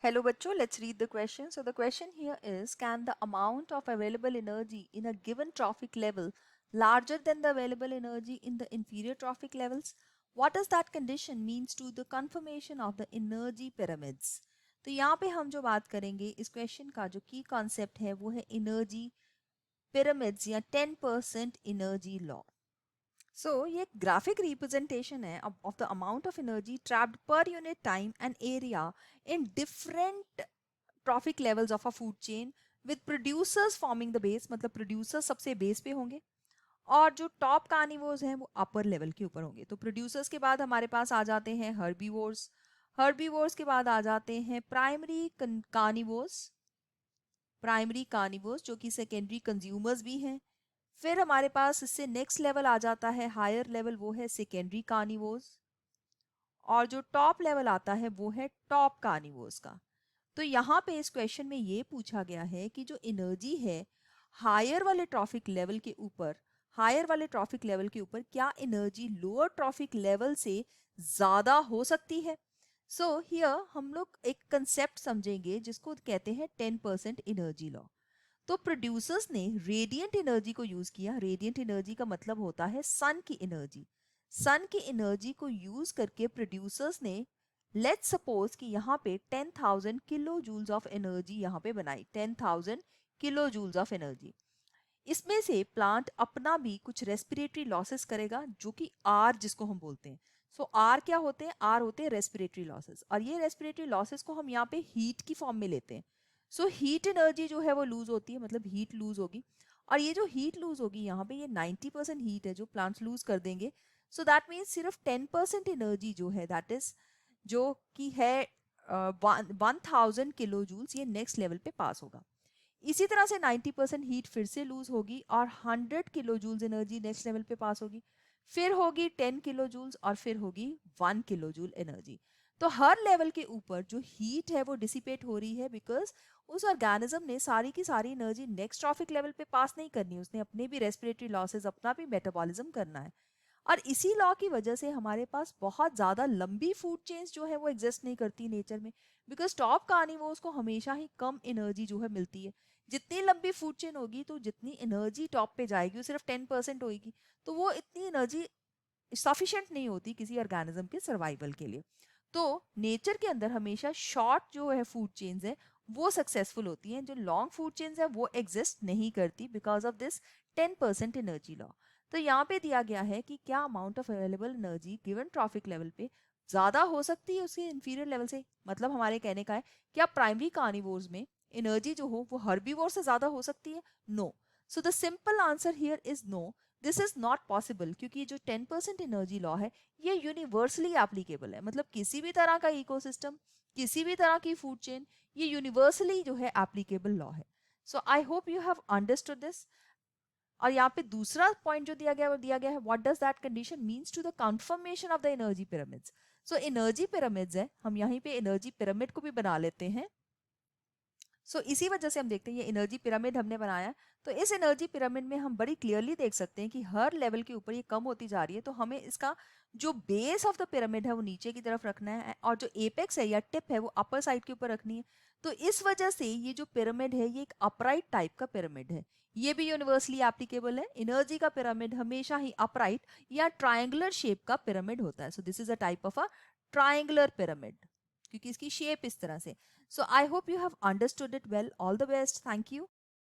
Hello बच्चों, let's read the question. So the question here is, can the amount of available energy in a given trophic level larger than the available energy in the inferior trophic levels? What does that condition means to the conformation of the energy pyramids? तो यहाँ पे हम जो बात करेंगे इस question का जो की कॉन्सेप्ट है वो है एनर्जी पिरामिड्स या 10% एनर्जी लॉ. So ये ग्राफिक रिप्रेजेंटेशन है of the amount of energy trapped per unit time and area in different trophic levels of a food chain with producers forming the base. मतलब producers सबसे base पे होंगे और जो top carnivores हैं वो अपर लेवल के ऊपर होंगे. तो प्रोड्यूसर्स के बाद हमारे पास आ जाते हैं हर्बीवोर्स. हर्बीवोर्स के बाद आ जाते हैं प्राइमरी कार्निवोर्स जो कि सेकेंडरी कंज्यूमर्स भी हैं. फिर हमारे पास इससे नेक्स्ट लेवल आ जाता है, हायर लेवल, वो है सेकेंडरी कार्निवोर्स. और जो टॉप लेवल आता है वो है टॉप कार्निवोर्स का. तो यहाँ पे इस क्वेश्चन में ये पूछा गया है कि जो एनर्जी है हायर वाले ट्रॉफिक लेवल के ऊपर, क्या एनर्जी लोअर ट्रॉफिक लेवल से ज़्यादा हो सकती है. सो हियर हम लोग एक कंसेप्ट समझेंगे जिसको कहते हैं 10% एनर्जी लॉ. तो प्रोड्यूसर्स ने रेडियंट एनर्जी को यूज किया. रेडियंट एनर्जी का मतलब होता है सन की एनर्जी. सन की एनर्जी को यूज करके प्रोड्यूसर्स ने, लेट्स सपोज कि यहाँ पे 10,000 किलो जूल्स ऑफ एनर्जी यहाँ पे बनाई. 10,000 किलो जूल्स ऑफ एनर्जी. इसमें से प्लांट अपना भी कुछ रेस्पिरेटरी लॉसेस करेगा जो कि आर जिसको हम बोलते हैं. सो आर क्या होते हैं? आर होते हैं रेस्पिरेटरी लॉसेस. और ये रेस्पिरेटरी लॉसेस को हम यहाँ पे हीट की फॉर्म में लेते हैं. सो हीट एनर्जी जो है वो लूज होती है, मतलब हीट लूज होगी. और ये जो हीट लूज होगी यहाँ पे, ये 90% हीट है जो प्लांट्स लूज कर देंगे. सो दैट मीन्स सिर्फ 10% एनर्जी जो है, दैट इज जो कि है 1000 किलो जूल्स, ये नेक्स्ट लेवल पे पास होगा. इसी तरह से 90% हीट फिर से लूज होगी और 100 kilo joules energy next level पे पास होगी. फिर होगी 10 किलो जूल्स और फिर होगी 1 किलो जूल एनर्जी. तो हर लेवल के ऊपर जो हीट है वो डिसिपेट हो रही है बिकॉज उस ऑर्गेनिज्म ने सारी की सारी एनर्जी नेक्स्ट ट्रॉफिक लेवल पे पास नहीं करनी. उसने अपने भी रेस्पिरेटरी लॉसेस, अपना भी मेटाबॉलिज्म करना है. और इसी लॉ की वजह से हमारे पास बहुत ज़्यादा लंबी फूड चेन्स जो है वो एग्जिस्ट नहीं करती नेचर में. बिकॉज टॉप कार्निवोर्स को हमेशा ही कम एनर्जी जो है मिलती है. जितनी लंबी फूड चेन होगी तो जितनी एनर्जी टॉप पे जाएगी वो सिर्फ 10% होगी. तो वो इतनी एनर्जी सफिशिएंट नहीं होती किसी ऑर्गेनिज्म के सर्वाइवल के लिए. तो नेचर के अंदर हमेशा शॉर्ट जो है फूड चेन्स है वो सक्सेसफुल होती हैं. जो लॉन्ग फूड चेन्स है वो एग्जिस्ट नहीं करती because of this 10% energy law. तो यहाँ पे दिया गया है कि क्या amount of available energy given trophic level पे ज़्यादा हो सकती है उसके इंफीरियर लेवल से. मतलब हमारे कहने का है क्या प्राइमरी कार्निवोर्स में एनर्जी जो हो वो हर्बीवोर से ज़्यादा हो सकती है? No. So the simple answer here is no. This is not possible क्योंकि जो 10% एनर्जी लॉ है ये यूनिवर्सली एप्लीकेबल है. मतलब किसी भी तरह का इकोसिस्टम, किसी भी तरह की फूड चेन, ये यूनिवर्सली जो है एप्लीकेबल लॉ है. So I hope you have understood this. और यहाँ पे दूसरा पॉइंट जो दिया गया है वो दिया गया है, what does that condition means to the confirmation of the energy pyramids. So energy pyramids है, हम यहीं पे एनर्जी पिरामिड को भी बना लेते हैं. इसी वजह से हम देखते हैं ये एनर्जी पिरामिड हमने बनाया. तो इस एनर्जी पिरामिड में हम बड़ी क्लियरली देख सकते हैं कि हर लेवल के ऊपर ये कम होती जा रही है. तो हमें इसका जो बेस ऑफ द पिरामिड है वो नीचे की तरफ रखना है और जो एपेक्स है या टिप है वो अपर साइड के ऊपर रखनी है. तो इस वजह से ये जो पिरामिड है ये एक अपराइट टाइप का पिरामिड है. ये भी यूनिवर्सली एप्लीकेबल है. एनर्जी का पिरामिड हमेशा ही अपराइट या ट्राइंगुलर शेप का पिरामिड होता है. So this is a type of a triangular pyramid क्योंकि इसकी शेप इस तरह से. So I hope you have understood it well. All the best. Thank you.